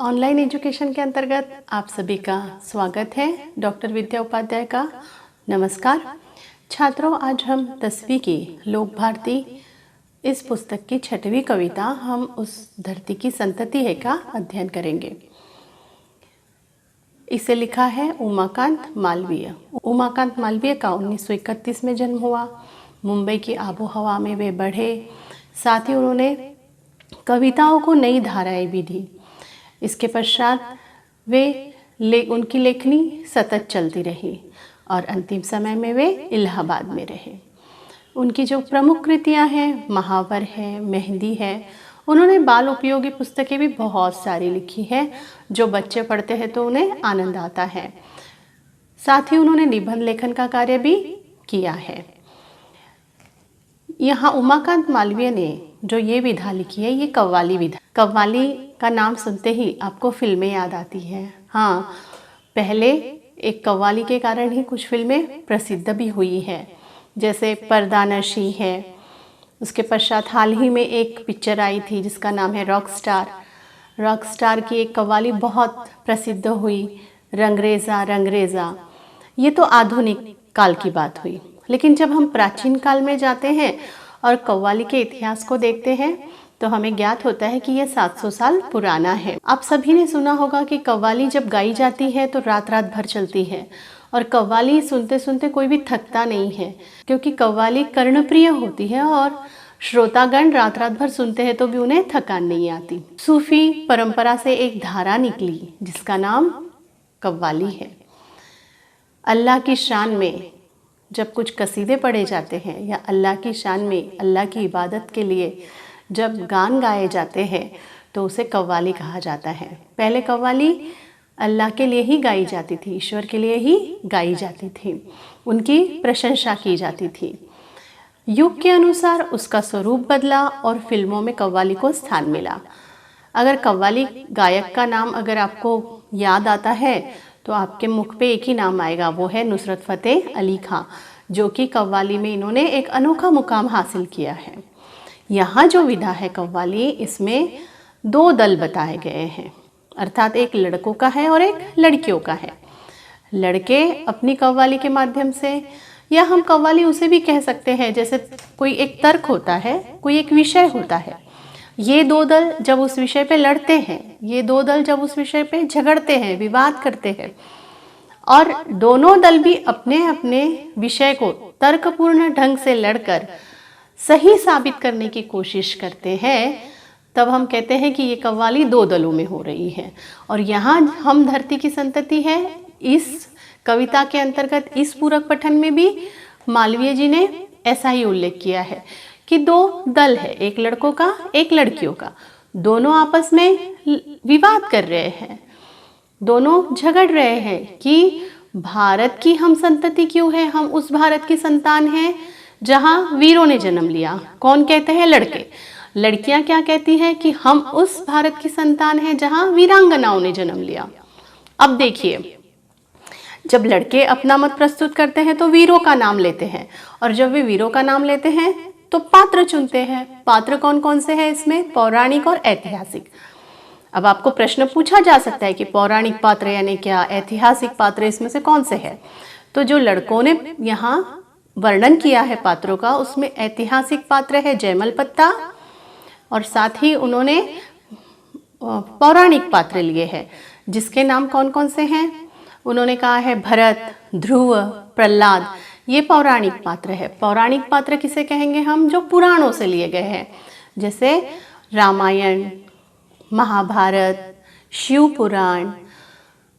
Online education के अंतर्गत आप सभी का स्वागत है। डॉक्टर विद्या उपाध्याय का नमस्कार। छात्रों, आज हम 10वीं की लोक भारती इस पुस्तक की 6वीं कविता हम उस धरती की संतति है का अध्ययन करेंगे। इसे लिखा है उमाकांत मालवीय। उमाकांत मालवीय का 1931 में जन्म हुआ। मुंबई की आबो हवा में वे बढ़े। साथ ही उन्होंने कविताओं को नई धाराएं भी दी। इसके पश्चात उनकी लेखनी सतत चलती रही और अंतिम समय में वे इलाहाबाद में रहे। उनकी जो प्रमुख कृतियां हैं, महावर है, मेहंदी है। उन्होंने बाल उपयोगी पुस्तकें भी बहुत सारी लिखी हैं जो बच्चे पढ़ते हैं तो उन्हें आनंद आता है। साथ ही उन्होंने निबंध लेखन का कार्य भी किया है। यहाँ उमाकांत मालवीय ने जो ये विधा लिखी है, ये कव्वाली विधा। कव्वाली का नाम सुनते ही आपको फिल्में याद आती हैं। हाँ, पहले एक कव्वाली के कारण ही कुछ फिल्में प्रसिद्ध भी हुई हैं, जैसे पर्दानशी है। उसके पश्चात हाल ही में एक पिक्चर आई थी जिसका नाम है रॉक स्टार। रॉक स्टार की एक कव्वाली बहुत प्रसिद्ध हुई, रंगरेज़ा रंगरेज़ा। ये तो आधुनिक काल की बात हुई, लेकिन जब हम प्राचीन काल में जाते हैं और कव्वाली के इतिहास को देखते हैं तो हमें ज्ञात होता है कि यह 700 साल पुराना है। आप सभी ने सुना होगा कि कव्वाली जब गाई जाती है तो रात रात भर चलती है और कव्वाली सुनते सुनते कोई भी थकता नहीं है, क्योंकि कव्वाली कर्णप्रिय होती है और श्रोतागण रात रात भर सुनते हैं तो भी उन्हें थकान नहीं आती। सूफी परंपरा से एक धारा निकली जिसका नाम कव्वाली है। अल्लाह की शान में जब कुछ कसीदे पढ़े जाते हैं या अल्लाह की शान में, अल्लाह की इबादत के लिए जब गान गाए जाते हैं तो उसे कव्वाली कहा जाता है। पहले कव्वाली अल्लाह के लिए ही गाई जाती थी, ईश्वर के लिए ही गाई जाती थी, उनकी प्रशंसा की जाती थी। युग के अनुसार उसका स्वरूप बदला और फिल्मों में कव्वाली को स्थान मिला। अगर कव्वाली गायक का नाम अगर आपको याद आता है तो आपके मुख पे एक ही नाम आएगा, वो है नुसरत फ़तेह अली खां, जो कि कव्वाली में इन्होंने एक अनोखा मुकाम हासिल किया है। यहाँ जो विधा है कव्वाली, इसमें 2 दल बताए गए हैं, अर्थात एक लड़कों का है और एक लड़कियों का है। लड़के अपनी कव्वाली के माध्यम से, या हम कव्वाली उसे भी कह सकते हैं जैसे कोई एक तर्क होता है, कोई एक विषय होता है। ये 2 दल जब उस विषय पे लड़ते हैं, ये 2 दल जब उस विषय पे झगड़ते हैं, विवाद करते हैं, और दोनों दल भी अपने अपने विषय को तर्कपूर्ण ढंग से लड़कर सही साबित करने की कोशिश करते हैं, तब हम कहते हैं कि ये कव्वाली 2 दलों में हो रही है। और यहाँ हम धरती की संतति है, इस कविता के अंतर्गत इस पूरक पठन में भी मालवीय जी ने ऐसा ही उल्लेख किया है कि 2 दल है, एक लड़कों का एक लड़कियों का। दोनों आपस में विवाद कर रहे हैं, दोनों झगड़ रहे हैं कि भारत की हम संतति क्यों है, हम उस भारत की संतान हैं जहां वीरों ने जन्म लिया। कौन कहते हैं? लड़के। लड़कियां क्या कहती हैं कि हम उस भारत की संतान हैं जहां वीरांगनाओं ने जन्म लिया। अब देखिए, जब लड़के अपना मत प्रस्तुत करते हैं तो वीरों का नाम लेते हैं, और जब वे वीरों का नाम लेते हैं तो पात्र चुनते हैं। पात्र कौन कौन से हैं इसमें? पौराणिक और ऐतिहासिक। अब आपको प्रश्न पूछा जा सकता है कि पौराणिक पात्र यानी क्या, ऐतिहासिक पात्र इसमें से कौन से है? तो जो लड़कों ने यहाँ वर्णन किया है पात्रों का, उसमें ऐतिहासिक पात्र है जयमल पत्ता, और साथ ही उन्होंने पौराणिक पात्र लिए हैं जिसके नाम कौन कौन से हैं? उन्होंने कहा है भरत, ध्रुव, प्रहलाद। ये पौराणिक पात्र है। पौराणिक पात्र किसे कहेंगे हम? जो पुराणों से लिए गए हैं, जैसे रामायण, महाभारत, शिव पुराण,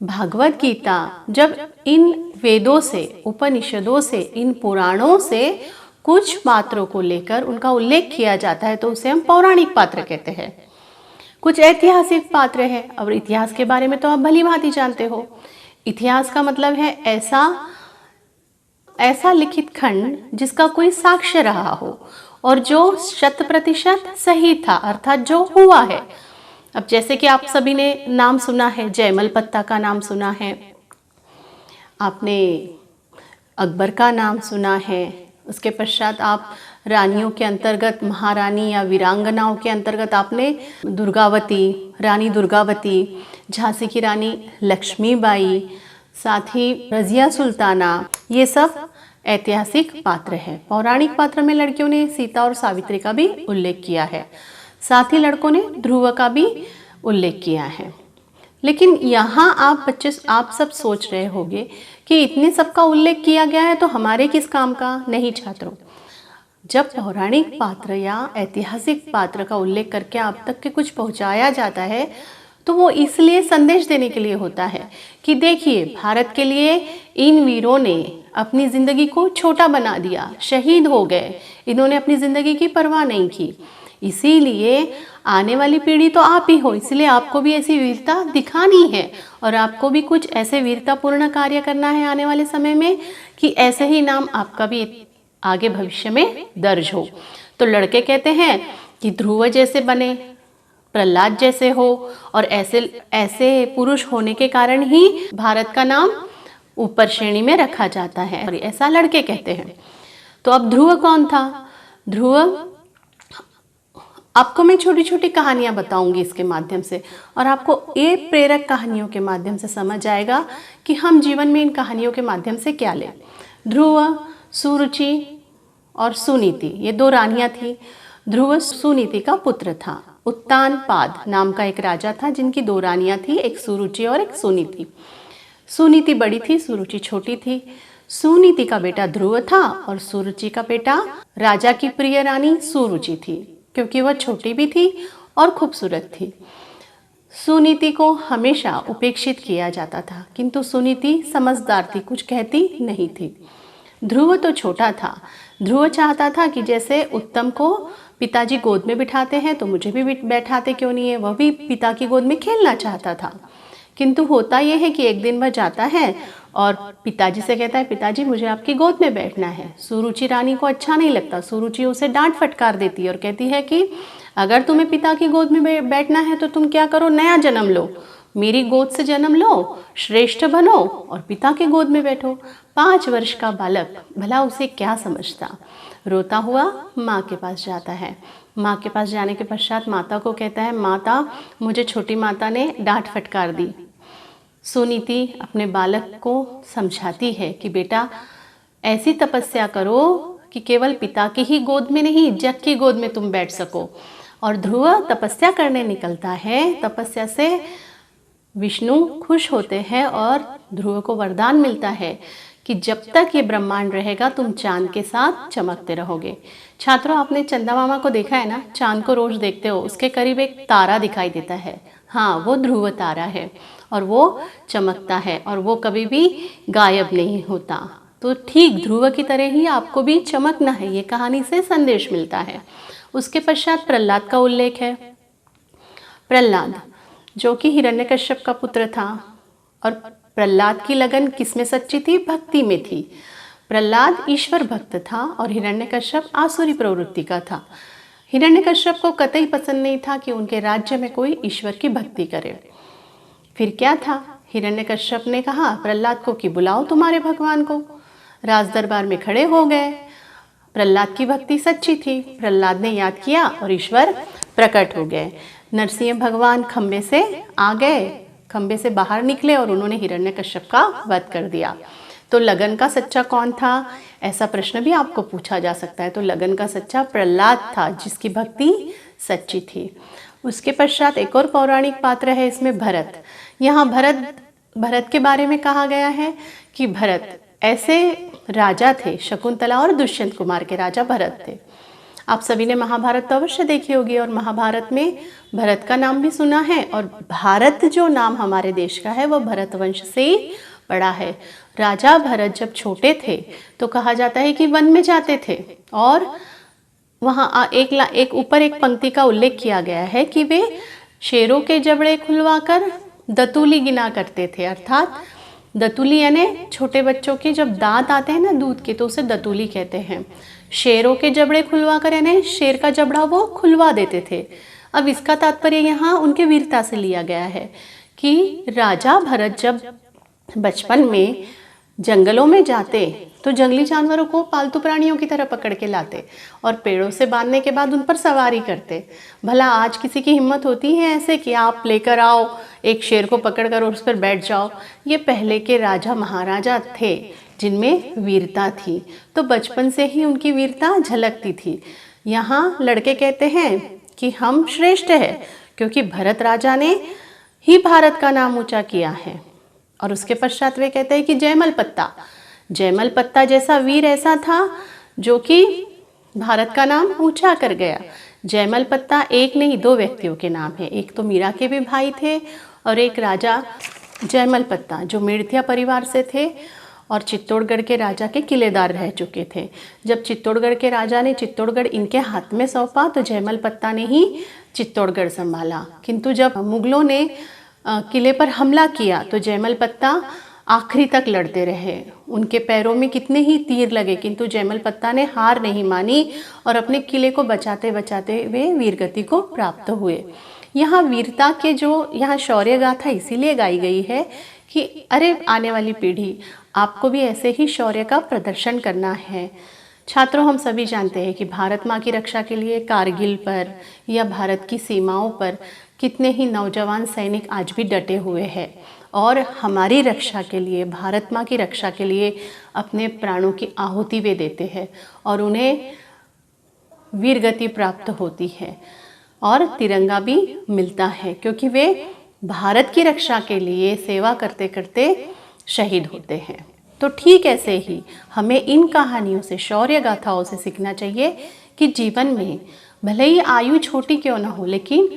भागवत गीता। जब इन वेदों से, उपनिषदों से, इन पुराणों से कुछ पात्रों को लेकर उनका उल्लेख किया जाता है तो उसे हम पौराणिक पात्र कहते हैं। कुछ ऐतिहासिक पात्र है। और इतिहास के बारे में तो आप भली भांति जानते हो। इतिहास का मतलब है ऐसा लिखित खंड जिसका कोई साक्ष्य रहा हो और जो 100% सही था, अर्थात जो हुआ है। अब जैसे कि आप सभी ने नाम सुना है, जयमल पत्ता का नाम सुना है, आपने अकबर का नाम सुना है, उसके पश्चात आप रानियों के अंतर्गत महारानी या वीरांगनाओं के अंतर्गत आपने दुर्गावती, रानी दुर्गावती, झांसी की रानी लक्ष्मीबाई, साथ ही रजिया सुल्ताना, ये सब ऐतिहासिक पात्र हैं। पौराणिक पात्र में लड़कियों ने सीता और सावित्री का भी उल्लेख किया है, साथ ही लड़कों ने ध्रुव का भी उल्लेख किया है। लेकिन यहाँ आप सब सोच रहे होंगे कि इतने सबका उल्लेख किया गया है तो हमारे किस काम का? नहीं छात्रों, जब पौराणिक पात्र या ऐतिहासिक पात्र का उल्लेख करके आप तक के कुछ पहुँचाया जाता है तो वो इसलिए संदेश देने के लिए होता है कि देखिए, भारत के लिए इन वीरों ने अपनी ज़िंदगी को छोटा बना दिया, शहीद हो गए, इन्होंने अपनी ज़िंदगी की परवाह नहीं की। इसीलिए आने वाली पीढ़ी तो आप ही हो, इसलिए आपको भी ऐसी वीरता दिखानी है और आपको भी कुछ ऐसे वीरतापूर्ण कार्य करना है आने वाले समय में कि ऐसे ही नाम आपका भी आगे भविष्य में दर्ज हो। तो लड़के कहते हैं कि ध्रुव जैसे बने, प्रहलाद जैसे हो, और ऐसे पुरुष होने के कारण ही भारत का नाम ऊपर श्रेणी में रखा जाता है, और ऐसा लड़के कहते हैं। तो अब ध्रुव कौन था? ध्रुव, आपको मैं छोटी छोटी कहानियां बताऊंगी इसके माध्यम से, और आपको ये प्रेरक कहानियों के माध्यम से समझ आएगा कि हम जीवन में इन कहानियों के माध्यम से क्या लें। ध्रुव, सुरुचि और सुनीति, ये दो रानियां थी। ध्रुव सुनीति का पुत्र था। उत्तानपाद नाम का एक राजा था जिनकी दो रानियां थी, एक सुरुचि और एक सुनीति। सुनीति बड़ी थी, सुरुचि छोटी थी। सुनीति का बेटा ध्रुव था और सुरुचि का बेटा राजा की प्रिय रानी सुरुचि थी, क्योंकि वह छोटी भी थी और खूबसूरत थी। सुनीति को हमेशा उपेक्षित किया जाता था, किंतु सुनीति समझदार थी, कुछ कहती नहीं थी। ध्रुव तो छोटा था। ध्रुव चाहता था कि जैसे उत्तम को पिताजी गोद में बिठाते हैं तो मुझे भी बैठाते क्यों नहीं है, वह भी पिता की गोद में खेलना चाहता था। किंतु होता यह है कि एक दिन वह जाता है और पिताजी से कहता है, पिताजी मुझे आपकी गोद में बैठना है। सुरुचि रानी को अच्छा नहीं लगता। सुरुचि उसे डांट फटकार देती है और कहती है कि अगर तुम्हें पिता की गोद में बैठना है तो तुम क्या करो, नया जन्म लो, मेरी गोद से जन्म लो, श्रेष्ठ बनो और पिता की गोद में बैठो। 5 वर्ष का बालक भला उसे क्या समझता। रोता हुआ माँ के पास जाता है। माँ के पास जाने के पश्चात माता को कहता है, माता मुझे छोटी माता ने डांट फटकार दी। सुनीति अपने बालक को समझाती है कि बेटा ऐसी तपस्या करो कि केवल पिता की ही गोद में नहीं, जग की गोद में तुम बैठ सको। और ध्रुव तपस्या करने निकलता है। तपस्या से विष्णु खुश होते हैं और ध्रुव को वरदान मिलता है कि जब तक ये ब्रह्मांड रहेगा तुम चांद के साथ चमकते रहोगे। छात्रों, आपने चंदा मामा को देखा है ना, चांद को रोज देखते हो, उसके करीब एक तारा दिखाई देता है। हाँ, वो ध्रुव तारा है और वो चमकता है और वो कभी भी गायब नहीं होता। तो ठीक ध्रुव की तरह ही आपको भी चमकना है, ये कहानी से संदेश मिलता है। उसके पश्चात प्रहलाद का उल्लेख है। प्रहलाद जो कि हिरण्यकश्यप का पुत्र था, और प्रहलाद की लगन किसमें सच्ची थी? भक्ति में थी। प्रहलाद ईश्वर भक्त था और हिरण्यकश्यप आसुरी प्रवृत्ति का था। हिरण्यकश्यप को कतई पसंद नहीं था कि उनके राज्य में कोई ईश्वर की भक्ति करे। फिर क्या था, हिरण्यकश्यप ने कहा प्रहलाद को कि बुलाओ तुम्हारे भगवान को। राज दरबार में खड़े हो गए। प्रहलाद की भक्ति सच्ची थी। प्रहलाद ने याद किया और ईश्वर प्रकट हो गए। नरसिंह भगवान खंबे से आ गए, खंबे से बाहर निकले और उन्होंने हिरण्यकश्यप का वध कर दिया। तो लगन का सच्चा कौन था? ऐसा प्रश्न भी आपको पूछा जा सकता है। तो लगन का सच्चा प्रहलाद था, जिसकी भक्ति सच्ची थी। उसके पश्चात एक और पौराणिक पात्र है इसमें, भरत। यहाँ भरत के बारे में कहा गया है कि भरत ऐसे राजा थे, शकुंतला और दुष्यंत कुमार के राजा भरत थे। आप सभी ने महाभारत तो अवश्य देखी होगी और महाभारत में भरत का नाम भी सुना है। और भारत जो नाम हमारे देश का है वो भरत वंश से ही पड़ा है। राजा भरत जब छोटे थे तो कहा जाता है कि वन में जाते थे और वहाँ एक ऊपर एक पंक्ति का उल्लेख किया गया है कि वे शेरों के जबड़े खुलवाकर दतूली गिना करते थे। अर्थात दतूली यानी छोटे बच्चों के जब दांत आते हैं ना दूध के, तो उसे दतूली कहते हैं। शेरों के जबड़े खुलवा कर यानी शेर का जबड़ा वो खुलवा देते थे। अब इसका तात्पर्य यहाँ उनके वीरता से लिया गया है कि राजा भरत जब बचपन में जंगलों में जाते तो जंगली जानवरों को पालतू प्राणियों की तरह पकड़ के लाते और पेड़ों से बांधने के बाद उन पर सवारी करते। भला आज किसी की हिम्मत होती है ऐसे कि आप लेकर आओ एक शेर को पकड़ कर और उस पर बैठ जाओ? ये पहले के राजा महाराजा थे जिनमें वीरता थी, तो बचपन से ही उनकी वीरता झलकती थी। यहाँ लड़के कहते हैं कि हम श्रेष्ठ है क्योंकि भरत राजा ने ही भारत का नाम ऊंचा किया है। और उसके पश्चात वे कहते हैं कि जयमल पत्ता जैसा वीर ऐसा था जो कि भारत का नाम ऊंचा कर गया। जयमल पत्ता एक नहीं 2 व्यक्तियों के नाम है, एक तो मीरा के भी भाई थे और एक राजा जयमल पत्ता जो मेड़थिया परिवार से थे और चित्तौड़गढ़ के राजा के किलेदार रह चुके थे। जब चित्तौड़गढ़ के राजा ने चित्तौड़गढ़ इनके हाथ में सौंपा तो जयमल पत्ता ने ही चित्तौड़गढ़ संभाला। किंतु जब मुगलों ने किले पर हमला किया तो जयमल पत्ता आखिरी तक लड़ते रहे। उनके पैरों में कितने ही तीर लगे किंतु जयमल पत्ता ने हार नहीं मानी और अपने किले को बचाते बचाते वे वीरगति को प्राप्त हुए। यहाँ वीरता के यहाँ शौर्य गाथा इसीलिए गाई गई है कि अरे आने वाली पीढ़ी आपको भी ऐसे ही शौर्य का प्रदर्शन करना है। छात्रों, हम सभी जानते हैं कि भारत माँ की रक्षा के लिए कारगिल पर या भारत की सीमाओं पर कितने ही नौजवान सैनिक आज भी डटे हुए हैं और हमारी रक्षा के लिए, भारत माँ की रक्षा के लिए अपने प्राणों की आहुति वे देते हैं और उन्हें वीरगति प्राप्त होती है और तिरंगा भी मिलता है क्योंकि वे भारत की रक्षा के लिए सेवा करते करते शहीद होते हैं। तो ठीक ऐसे ही हमें इन कहानियों से, शौर्य गाथाओं से सीखना चाहिए कि जीवन में भले ही आयु छोटी क्यों ना हो लेकिन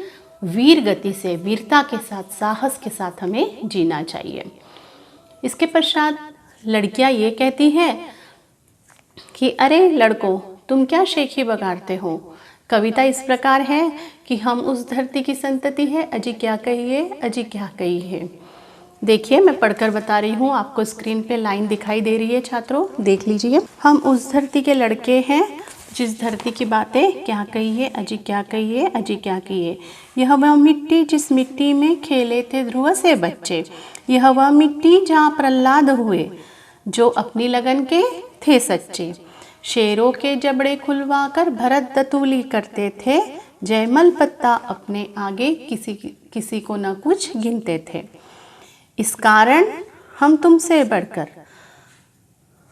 वीर गति से, वीरता के साथ, साहस के साथ हमें जीना चाहिए। इसके पश्चात लड़कियां ये कहती हैं कि अरे लड़कों, तुम क्या शेखी बगाड़ते हो। कविता इस प्रकार है कि हम उस धरती की संतति है, अजी क्या कहिए, अजी क्या कहिए। देखिए मैं पढ़कर बता रही हूँ, आपको स्क्रीन पे लाइन दिखाई दे रही है छात्रों, देख लीजिए। हम उस धरती के लड़के हैं जिस धरती की बातें क्या कहिए, अजी क्या कहिए, अजी क्या कहिए। यह वह मिट्टी जिस मिट्टी में खेले थे ध्रुव से बच्चे, यह वह मिट्टी जहाँ प्रहलाद हुए जो अपनी लगन के थे सच्चे। शेरों के जबड़े खुलवा कर भरत दतूली करते थे, जयमल पत्ता अपने आगे किसी को न कुछ गिनते थे। इस कारण हम तुमसे बढ़कर,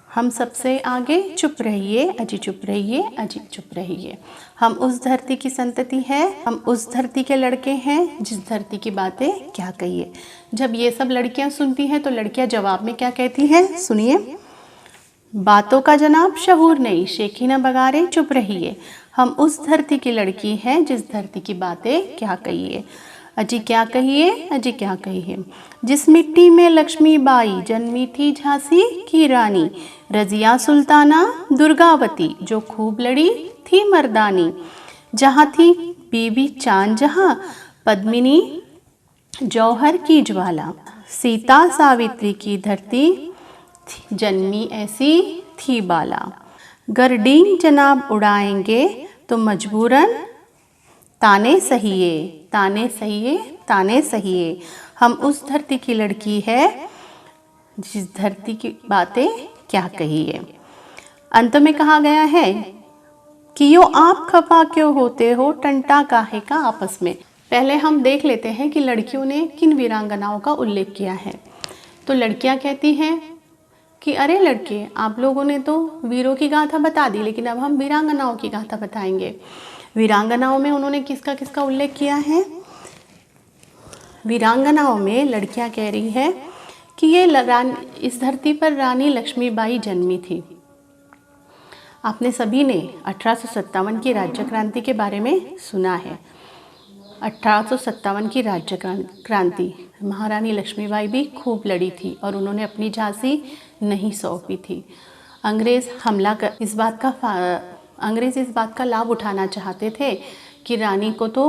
हम सबसे आगे चुप रहिए, अजी चुप रहिए, अजी चुप रहिए। हम उस धरती की संतति है, हम उस धरती के लड़के हैं जिस धरती की बातें क्या कहिए। जब ये सब लड़कियां सुनती हैं तो लड़कियां जवाब में क्या कहती हैं, सुनिए। बातों का जनाब शहूर नहीं, शेखी न बगारे चुप रहिए। हम उस धरती की लड़की हैं जिस धरती की बातें क्या कहिए। अजी क्या कहिए, अजी क्या कहिए। जिस मिट्टी में लक्ष्मी बाई जन्मी थी झांसी की रानी, रजिया सुल्ताना दुर्गावती जो खूब लड़ी थी मर्दानी। जहाँ थी बीबी चांद जहाँ, पद्मिनी जौहर की ज्वाला, सीता सावित्री की धरती जन्मी ऐसी थी बाला। गर्डीन जनाब उड़ाएंगे तो मजबूरन ताने सहिए, ताने सहिए, ताने सहिए। हम उस धरती की लड़की है जिस धरती की बातें क्या कहिए। अंत में कहा गया है कि यो आप खफा क्यों होते हो, टंटा काहे का आपस में। पहले हम देख लेते हैं कि लड़कियों ने किन वीरांगनाओं का उल्लेख किया है। तो लड़कियां कहती हैं कि अरे लड़के, आप लोगों ने तो वीरों की गाथा बता दी लेकिन अब हम वीरांगनाओं की गाथा बताएंगे। वीरांगनाओं में उन्होंने किसका किसका उल्लेख किया है। वीरांगनाओं में लड़कियां कह रही है कि ये इस धरती पर रानी लक्ष्मीबाई जन्मी थी। आपने सभी ने 1857 की राज्य क्रांति के बारे में सुना है। 1857 की राज्य क्रांति, महारानी लक्ष्मीबाई भी खूब लड़ी थी और उन्होंने अपनी झांसी नहीं सौंपी थी। अंग्रेज़ इस बात का लाभ उठाना चाहते थे कि रानी को तो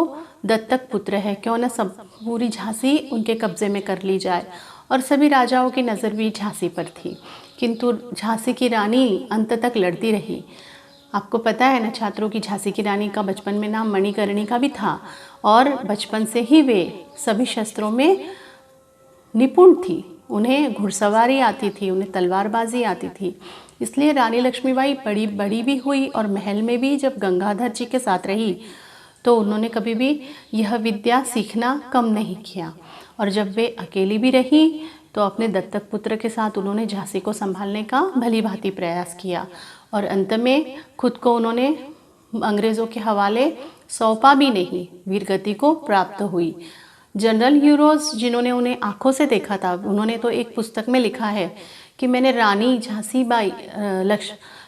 दत्तक पुत्र है, क्यों न सब पूरी झांसी उनके कब्जे में कर ली जाए। और सभी राजाओं की नज़र भी झांसी पर थी, किंतु झांसी की रानी अंत तक लड़ती रही। आपको पता है ना छात्रों की झांसी की रानी का बचपन में नाम मणिकर्णिका भी था और बचपन से ही वे सभी शस्त्रों में निपुण थी। उन्हें घुड़सवारी आती थी, उन्हें तलवारबाजी आती थी। इसलिए रानी लक्ष्मीबाई बड़ी बड़ी भी हुई और महल में भी जब गंगाधर जी के साथ रही तो उन्होंने कभी भी यह विद्या सीखना कम नहीं किया। और जब वे अकेली भी रही तो अपने दत्तक पुत्र के साथ उन्होंने झांसी को संभालने का भली भांति प्रयास किया और अंत में खुद को उन्होंने अंग्रेज़ों के हवाले सौंपा भी नहीं, वीरगति को प्राप्त हुई। जनरल ह्यूरोज जिन्होंने उन्हें आंखों से देखा था, उन्होंने तो एक पुस्तक में लिखा है कि मैंने रानी झांसीबाई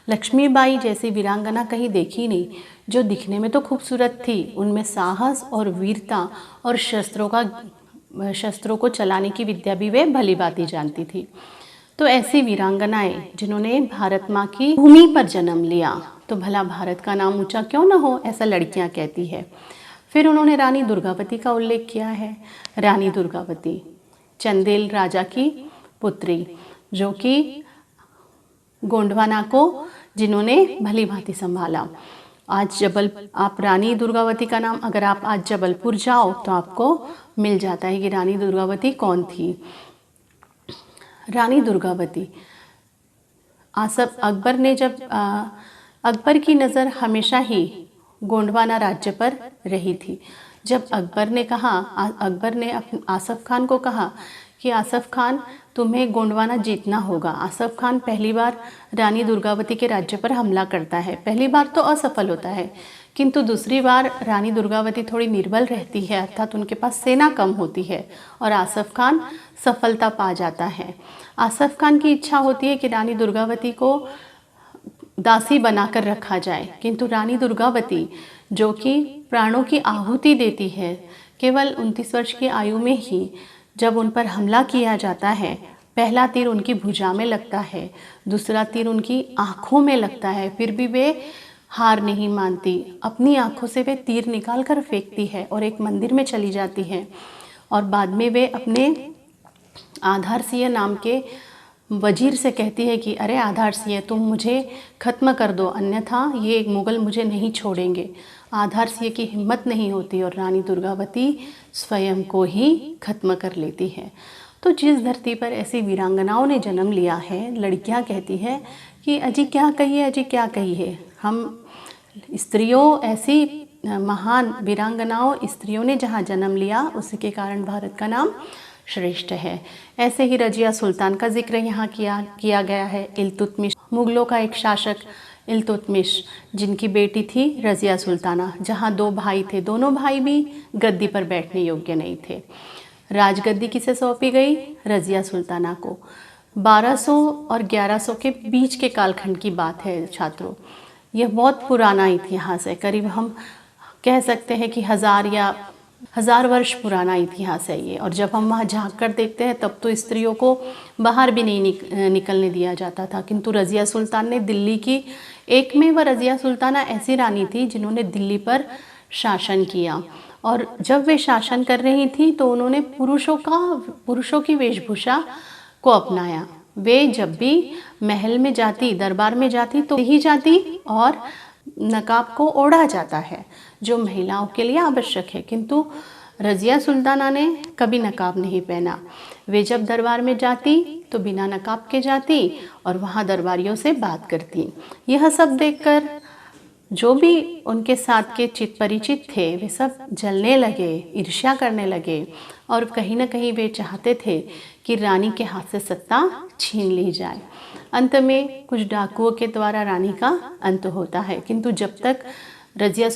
लक्ष्मीबाई जैसी वीरांगना कहीं देखी नहीं, जो दिखने में तो खूबसूरत थी, उनमें साहस और वीरता और शस्त्रों को चलाने की विद्या भी वे भली भांति जानती थी। तो ऐसी वीरांगनाएं जिन्होंने भारत माँ की भूमि पर जन्म लिया, तो भला भारत का नाम ऊंचा क्यों न हो, ऐसा लड़कियां कहती है। फिर उन्होंने रानी दुर्गावती का उल्लेख किया है। रानी दुर्गावती चंदेल राजा की पुत्री, जो कि गोंडवाना को जिन्होंने भली भांति संभाला। आप रानी दुर्गावती का नाम अगर आप आज जबलपुर जाओ तो आपको मिल जाता है कि रानी दुर्गावती कौन थी। रानी दुर्गावती अकबर ने जब अकबर की नज़र हमेशा ही गोंडवाना राज्य पर रही थी। जब अकबर ने आसफ खान को कहा कि आसफ खान तुम्हें गोंडवाना जीतना होगा। आसफ खान पहली बार रानी दुर्गावती के राज्य पर हमला करता है। पहली बार तो असफल होता है, किंतु दूसरी बार रानी दुर्गावती थोड़ी निर्बल रहती है, अर्थात उनके पास सेना कम होती है और आसफ खान सफलता पा जाता है। आसफ खान की इच्छा होती है कि रानी दुर्गावती को दासी बनाकर रखा जाए, किंतु रानी दुर्गावती जो कि प्राणों की आहुति देती है, केवल 29 वर्ष की आयु में ही जब उन पर हमला किया जाता है, पहला तीर उनकी भुजा में लगता है, दूसरा तीर उनकी आँखों में लगता है, फिर भी वे हार नहीं मानती। अपनी आँखों से वे तीर निकाल कर फेंकती है और एक मंदिर में चली जाती है। और बाद में वे अपने आधार सिंह नाम के वजीर से कहती है कि अरे आधार सिंह, तुम मुझे ख़त्म कर दो, अन्यथा ये मुग़ल मुझे नहीं छोड़ेंगे। आधार सिंह की हिम्मत नहीं होती और रानी दुर्गावती स्वयं को ही ख़त्म कर लेती है। तो जिस धरती पर ऐसी वीरांगनाओं ने जन्म लिया है, लड़कियां कहती है कि अजी क्या कही है, अजी क्या कही है। हम स्त्रियों, ऐसी महान वीरांगनाओं स्त्रियों ने जहाँ जन्म लिया, उसके कारण भारत का नाम श्रेष्ठ है। ऐसे ही रजिया सुल्तान का जिक्र यहाँ किया गया है। इल्तुतमिश, मुग़लों का एक शासक इल्तुतमिश, जिनकी बेटी थी रजिया सुल्ताना, जहाँ 2 भाई थे, दोनों भाई भी गद्दी पर बैठने योग्य नहीं थे। राजगद्दी किसे सौंपी गई? रजिया सुल्ताना को। 1200 और 1100 के बीच के कालखंड की बात है छात्रों। यह बहुत पुराना इतिहास है, करीब हम कह सकते हैं कि 1000 वर्ष पुराना इतिहास है ये। और जब हम वहाँ झांक कर देखते हैं तब तो स्त्रियों को बाहर भी नहीं निकलने दिया जाता था, किंतु रजिया सुल्तान ने दिल्ली की एकमेव रजिया सुल्ताना ऐसी रानी थी जिन्होंने दिल्ली पर शासन किया। और जब वे शासन कर रही थी तो उन्होंने पुरुषों की वेशभूषा को अपनाया। वे जब भी महल में जाती, दरबार में जाती तो ही जाती और नकाब को ओढ़ा जाता है, जो महिलाओं के लिए आवश्यक है, किंतु रजिया सुल्ताना ने कभी नकाब नहीं पहना। वे जब दरबार में जाती तो बिना नकाब के जाती और वहाँ दरबारियों से बात करती। यह सब देखकर जो भी उनके साथ के परिचित थे वे सब जलने लगे, ईर्ष्या करने लगे और कहीं ना कहीं वे चाहते थे कि रानी के हाथ से सत्ता छीन ली जाए। अंत में कुछ डाकुओं के द्वारा रानी का अंत होता है, किंतु जब तक रजिया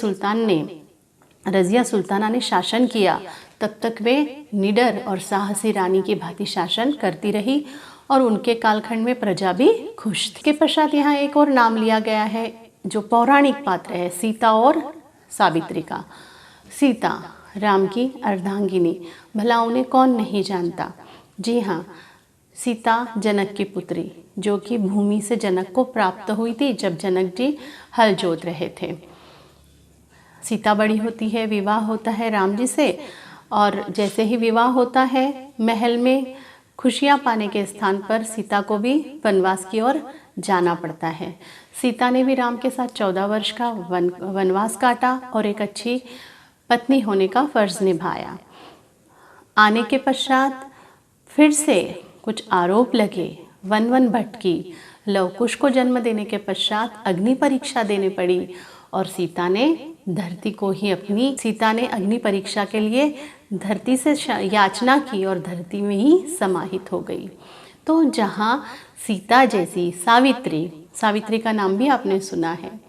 सुल्ताना ने शासन किया तब तक वे निडर और साहसी रानी की भांति शासन करती रही और उनके कालखंड में प्रजा भी खुश थी। के पश्चात यहाँ एक और नाम लिया गया है जो पौराणिक पात्र है, सीता और सावित्री का। सीता राम की अर्धांगिनी, भला उन्हें कौन नहीं जानता। जी हाँ, सीता जनक की पुत्री, जो कि भूमि से जनक को प्राप्त हुई थी जब जनक जी हल जोत रहे थे। सीता बड़ी होती है, विवाह होता है राम जी से, और जैसे ही विवाह होता है महल में खुशियाँ पाने के स्थान पर सीता को भी वनवास की ओर जाना पड़ता है। सीता ने भी राम के साथ 14 वर्ष का वनवास काटा और एक अच्छी पत्नी होने का फर्ज निभाया। आने के पश्चात फिर से कुछ आरोप लगे, वन वन भटकी, लवकुश को जन्म देने के पश्चात अग्नि परीक्षा देने पड़ी और सीता ने अग्नि परीक्षा के लिए धरती से याचना की और धरती में ही समाहित हो गई। तो जहाँ सीता जैसी सावित्री का नाम भी आपने सुना है,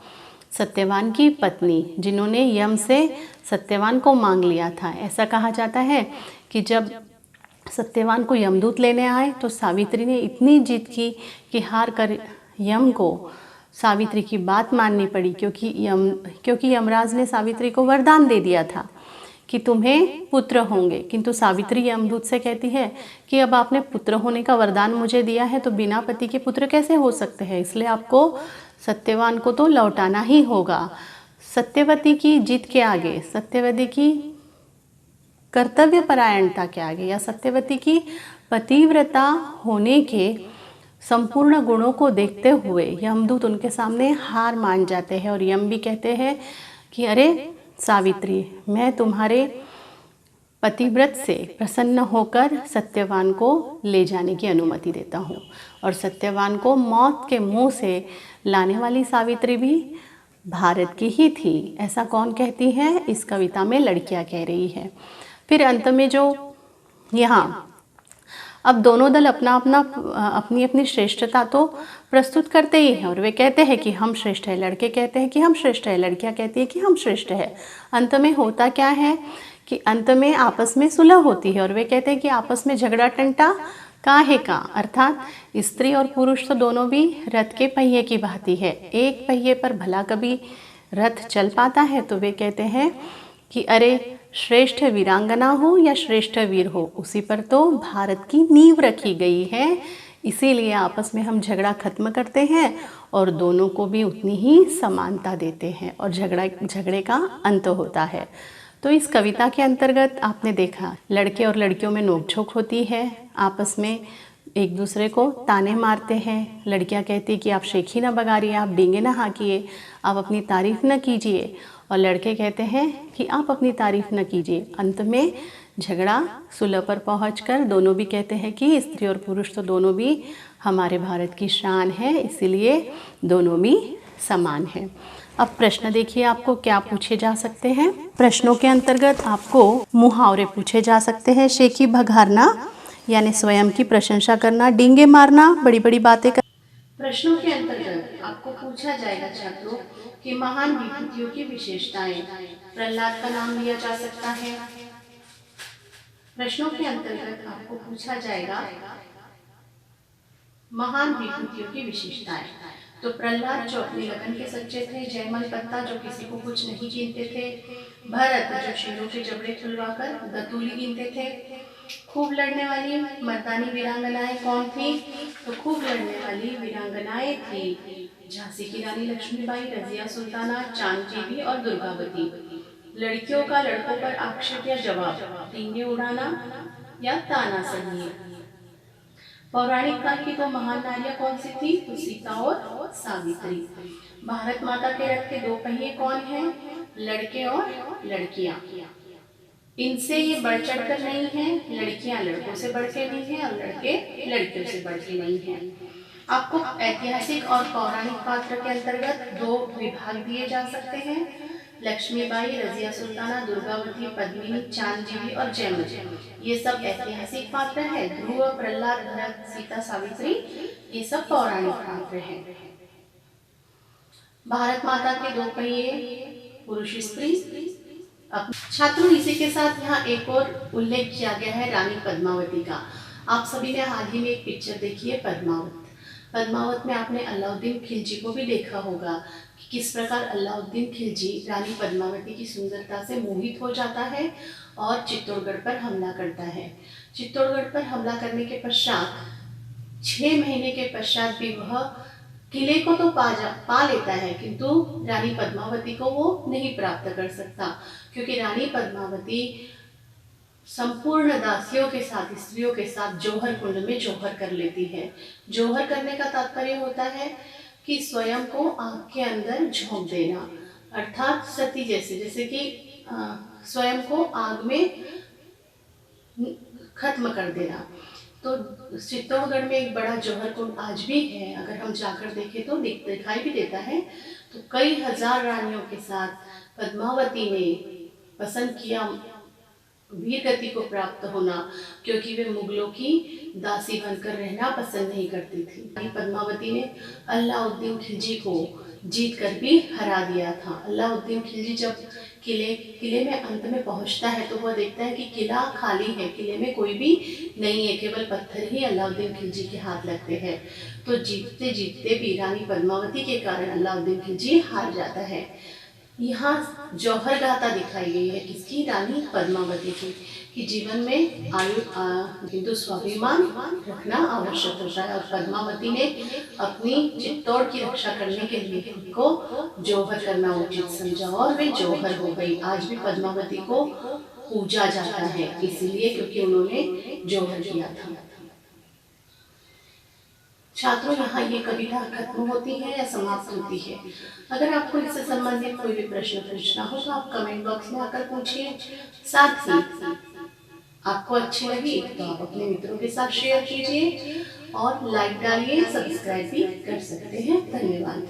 सत्यवान की पत्नी, जिन्होंने यम से सत्यवान को मांग लिया था। ऐसा कहा जाता है कि जब सत्यवान को यमदूत लेने आए तो सावित्री ने इतनी जिद की कि हार कर यम को सावित्री की बात माननी पड़ी, क्योंकि यमराज ने सावित्री को वरदान दे दिया था कि तुम्हें पुत्र होंगे। किंतु सावित्री यमदूत से कहती है कि अब आपने पुत्र होने का वरदान मुझे दिया है तो बिना पति के पुत्र कैसे हो सकते हैं, इसलिए आपको सत्यवान को तो लौटाना ही होगा। सत्यवती की जिद के आगे, सत्यवती की कर्तव्य परायणता के आगे या सत्यवती की पतिव्रता होने के संपूर्ण गुणों को देखते हुए यमदूत उनके सामने हार मान जाते हैं और यम भी कहते हैं कि अरे सावित्री, मैं तुम्हारे पतिव्रत से प्रसन्न होकर सत्यवान को ले जाने की अनुमति देता हूँ। और सत्यवान को मौत के मुंह से लाने वाली सावित्री भी भारत की ही थी। ऐसा कौन कहती है? इस कविता में लड़कियाँ कह रही है। फिर अंत में जो यहाँ अब दोनों दल अपनी अपनी श्रेष्ठता तो प्रस्तुत करते ही हैं और वे कहते हैं कि हम श्रेष्ठ है, लड़के कहते हैं कि हम श्रेष्ठ है, लड़कियां कहती है कि हम श्रेष्ठ है। अंत में होता क्या है कि अंत में आपस में सुलह होती है और वे कहते हैं कि आपस में झगड़ा टंटा काहे का, अर्थात स्त्री और पुरुष तो दोनों भी रथ के पहिए की भांति है, एक पहिए पर भला कभी रथ चल पाता है। तो वे कहते हैं कि अरे श्रेष्ठ वीरांगना हो या श्रेष्ठ वीर हो, उसी पर तो भारत की नींव रखी गई है। इसीलिए आपस में हम झगड़ा खत्म करते हैं और दोनों को भी उतनी ही समानता देते हैं और झगड़े का अंत होता है। तो इस कविता के अंतर्गत आपने देखा लड़के और लड़कियों में नोकझोंक होती है, आपस में एक दूसरे को ताने मारते हैं। लड़कियां कहती कि आप शेखी ना बगारिए, आप डींगे ना हाँकिए, आप अपनी तारीफ न कीजिए, और लड़के कहते हैं कि आप अपनी तारीफ न कीजिए। अंत में झगड़ा सुलह पर पहुंचकर दोनों भी कहते हैं कि स्त्री और पुरुष तो दोनों भी हमारे भारत की शान है, इसीलिए दोनों भी समान हैं। अब प्रश्न देखिए आपको क्या पूछे जा सकते हैं। प्रश्नों के अंतर्गत आपको मुहावरे पूछे जा सकते हैं। शेखी भगारना यानी स्वयं की प्रशंसा करना, डींगे मारना, बड़ी बड़ी बातें कर। प्रश्नों के अंतर्गत आपको पूछा जाएगा छात्रों कि महान विभूतियों की विशेषताएं। प्रहलाद का नाम लिया जा सकता है। प्रश्नों के अंतर्गत आपको पूछा जाएगा महान विभूतियों की विशेषताएं। तो प्रहलाद जो अपने लगन के सच्चे थे, जयमल पत्ता जो किसी को कुछ नहीं गिनते थे, भरत जो शेरों के जबड़े खुलवाकर दतूली गिनते थे। खूब लड़ने वाली मर्दानी वीरांगनाएं कौन थी? तो खूब लड़ने वाली वीरांगनाएं थी झांसी की रानी लक्ष्मीबाई, रजिया सुल्ताना, चांद बीबी और दुर्गावती। लड़कियों का लड़कों पर आक्षेप या जवाब, डींगे उड़ाना या ताना सही। पौराणिक काल की दो महान नारियां कौन सी थी? तो सीता और सावित्री। भारत माता के रथ के दो पहिए कौन हैं? लड़के और लड़कियां। इनसे ये बढ़ चढ़ कर नहीं है, लड़कियां लड़कों से बढ़ के नहीं है और लड़के लड़कियों से बढ़ के नहीं है। आपको ऐतिहासिक और पौराणिक पात्र के अंतर्गत दो विभाग दिए जा सकते हैं, लक्ष्मीबाई, रजिया सुल्ताना, दुर्गावती, पद्मिनी, चांद बीबी और जयमल। ये सब ऐतिहासिक पात्र है। ध्रुव, प्रहलाद, भरत, सीता, सावित्री ये सब पौराणिक पात्र हैं। भारत माता के दो पहिए पुरुष स्त्री। छात्रों इसी के साथ यहाँ एक और उल्लेख किया गया है रानी पद्मावती का। आप सभी ने हाल ही में एक पिक्चर देखी है पद्मावत। पद्मावत में आपने अलाउद्दीन खिलजी को भी देखा होगा कि किस प्रकार अलाउद्दीन खिलजी रानी पद्मावती की सुंदरता से मोहित हो जाता है और चित्तौड़गढ़ पर हमला करता है। चित्तौड़गढ़ पर हमला करने के पश्चात 6 महीने के पश्चात भी वह किले को तो पा लेता है, किंतु रानी पद्मावती को वो नहीं प्राप्त कर सकता, क्योंकि रानी पद्मावती संपूर्ण दासियों के साथ, स्त्रियों के साथ जौहर कुंड में जौहर कर लेती है। जौहर करने का तात्पर्य होता है कि स्वयं को आग के अंदर झोंक देना, अर्थात सती जैसे कि स्वयं को आग में खत्म कर देना। तो चित्तौड़गढ़ में एक बड़ा जौहर कुंड आज भी है, अगर हम जाकर देखें तो दिखाई भी देता है। तो कई हजार रानियों के साथ पद्मावती ने पसंद किया वीर गति को प्राप्त होना, क्योंकि वे मुगलों की दासी बनकर रहना पसंद नहीं करती थी। पद्मावती ने अलाउद्दीन खिलजी को जीत कर भी हरा दिया था। अलाउद्दीन खिलजी जब किले में अंत में पहुंचता है तो वह देखता है कि किला खाली है, किले में कोई भी नहीं है, केवल पत्थर ही अलाउद्दीन खिलजी के हाथ लगते हैं। तो जीतते जीतते भी रानी पद्मावती के कारण अलाउद्दीन खिलजी हार जाता है। यहाँ जौहर गाथा दिखाई गई है किसकी? रानी पद्मावती की, कि जीवन में किंतु स्वाभिमान रखना आवश्यक होता है। और पद्मावती ने अपनी चित्तौड़ की रक्षा करने के लिए खुद को जौहर करना उचित समझा और वे जौहर हो गई। आज भी पद्मावती को पूजा जाता है इसीलिए क्योंकि उन्होंने जौहर किया था। छात्रों, यहाँ ये कविता खत्म होती है या समाप्त होती है? अगर आपको इससे संबंधित कोई भी प्रश्न पूछना हो तो आप कमेंट बॉक्स में आकर पूछिए। साथ ही आपको अच्छी लगी तो आप अपने मित्रों के साथ शेयर कीजिए और लाइक डालिए, सब्सक्राइब भी कर सकते हैं। धन्यवाद।